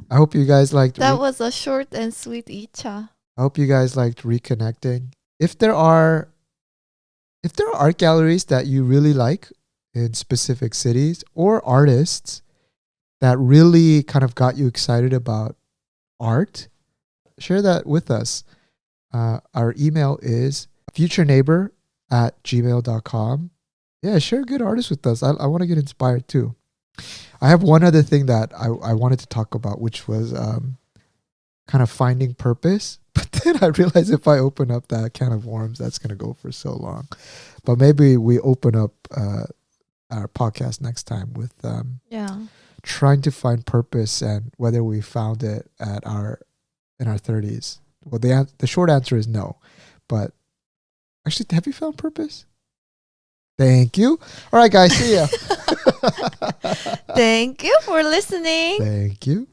I hope you guys liked. That was a short and sweet Icha. I hope you guys liked reconnecting. If there are art galleries that you really like in specific cities or artists that really kind of got you excited about art, share that with us. Our email is futureneighbor@gmail.com. Yeah, share good artists with us. I want to get inspired too. I have one other thing that I wanted to talk about, which was kind of finding purpose. But then I realized if I open up that can of worms, that's going to go for so long. But maybe we open up our podcast next time with trying to find purpose and whether we found it in our 30s. Well, the short answer is no. But actually, have you found purpose? Thank you. All right, guys. See ya. Thank you for listening. Thank you.